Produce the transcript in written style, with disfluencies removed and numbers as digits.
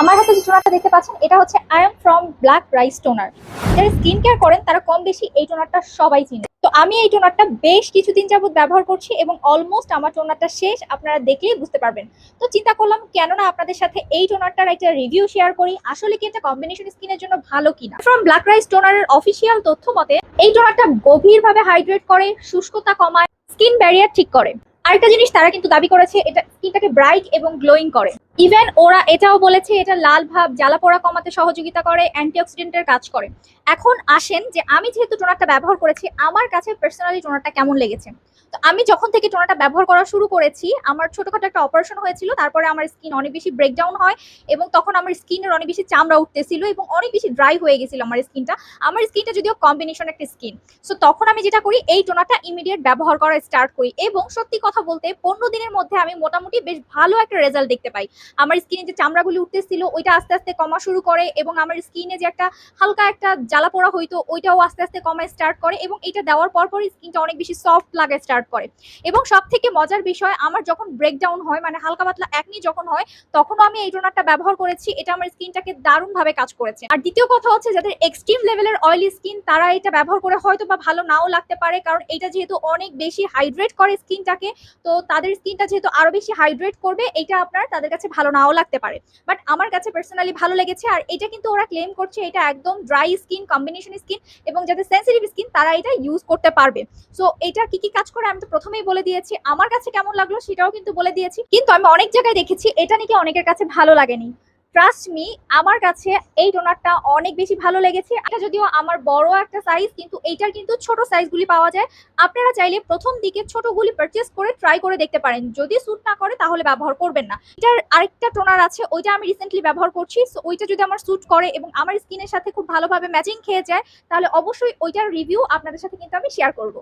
আমার হাতে যে টোনারটা দেখতে পাচ্ছেন এটা হচ্ছে I am from black rice toner. যারা স্কিন কেয়ার করেন তারা কম বেশি এই টোনারটা সবাই চিনে। তো আমি এই টোনারটা বেশ কিছুদিন যাবত ব্যবহার করছি এবং অলমোস্ট আমার টোনারটা শেষ, আপনারা দেখলেই বুঝতে পারবেন। তো চিন্তা করলাম কেন না আপনাদের সাথে এই টোনারটার একটা রিভিউ শেয়ার করি, আসলে কি এটা কম্বিনেশন স্কিনের জন্য ভালো কিনা। ফ্রম ব্ল্যাক রাইস টোনারের অফিসিয়াল তথ্য মতে এই টোনারটা গভীরভাবে হাইড্রেট করে, শুষ্কতা কমায়, স্কিন ব্যারিয়ার ঠিক করে। আরেকটা জিনিস তারা কিন্তু দাবি করেছে এটা স্কিনটাকে ব্রাইট এবং গ্লোয়িং করে। ইভেন ওরা এটাও বলেছে এটা লাল ভাব জ্বালা পোড়া কমাতে সহযোগিতা করে, অ্যান্টিঅক্সিডেন্টের কাজ করে। এখন আসেন যে আমি যেহেতু টোনারটা ব্যবহার করেছি আমার কাছে পার্সোনালি টোনারটা কেমন লেগেছে। তো আমি যখন থেকে টোনারটা ব্যবহার করা শুরু করেছি, আমার ছোটখাটো একটা অপারেশন হয়েছিল, তারপরে আমার স্কিন অনেক বেশি ব্রেকডাউন হয় এবং তখন আমার স্কিনের অনেক বেশি চামড়া উঠতেছিল এবং অনেক বেশি ড্রাই হয়ে গেছিল আমার স্কিনটা যদিও কম্বিনেশন একটা স্কিন। সো তখন আমি যেটা করি এই টোনারটা ইমিডিয়েট ব্যবহার করা স্টার্ট করি এবং সত্যি কথা বলতে 15 দিনের মধ্যে আমি মোটামুটি বেশ ভালো একটা রেজাল্ট দেখতে পাই। আমার স্কিনে যে চামড়াগুলি উঠতেছিল ওইটা আস্তে আস্তে কমা শুরু করে এবং আমার স্কিনে যে একটা হালকা একটা জ্বালা পোড়া হইতো ওইটাও আস্তে আস্তে কমা স্টার্ট করে এবং এটা দেওয়ার পর স্কিনটা অনেক বেশি সফট লাগা স্টার্ট করে। এবং সব থেকে মজার বিষয়, আমার যখন ব্রেকডাউন হয় মানে হালকা পাতলা একনি যখন হয় তখনও আমি এই টোনারটা ব্যবহার করেছি, এটা আমার স্কিনটাকে দারুণভাবে কাজ করেছে। আর দ্বিতীয় কথা হচ্ছে যাদের এক্সট্রিম লেভেলের অয়েলি স্কিন তারা এটা ব্যবহার করে হয়তো বা ভালো নাও লাগতে পারে, কারণ এটা যেহেতু অনেক বেশি হাইড্রেট করে স্কিনটাকে, তো তাদের স্কিনটা যেহেতু আরো বেশি হাইড্রেট করবে এটা আপনার তাদের কাছে ভালো নাও লাগতে পারে। বাট আমার কাছে পার্সোনালি ভালো লেগেছে। আর এটা কিন্তু ওরা ক্লেম করছে এটা একদম ড্রাই স্কিন, কম্বিনেশন স্কিন এবং যাদের সেন্সিটিভ স্কিন তারা এটা ইউজ করতে পারবে। সো এটা কি কি কাজ করে আমি তো প্রথমেই বলে দিয়েছি, আমার কাছে কেমন লাগলো সেটাও কিন্তু বলে দিয়েছি। কিন্তু আমি অনেক জায়গায় দেখেছি এটা নাকি অনেকের কাছে ভালো লাগেনি। ট্রাস্ট মি, আমার কাছে এই টোনারটা অনেক বেশি ভালো লেগেছে। এটা যদিও আমার বড় একটা সাইজ, কিন্তু এইটার কিন্তু ছোট সাইজগুলি পাওয়া যায়। আপনারা চাইলে প্রথম দিকে ছোটগুলি পারচেস করে ট্রাই করে দেখতে পারেন, যদি স্যুট না করে তাহলে ব্যবহার করবেন না। এটার আরেকটা টোনার আছে, ওইটা আমি রিসেন্টলি ব্যবহার করছি। সো ওইটা যদি আমার স্যুট করে এবং আমার স্কিনের সাথে খুব ভালোভাবে ম্যাচিং খেয়ে যায় তাহলে অবশ্যই ওইটার রিভিউ আপনাদের সাথে কিন্তু আমি শেয়ার করবো।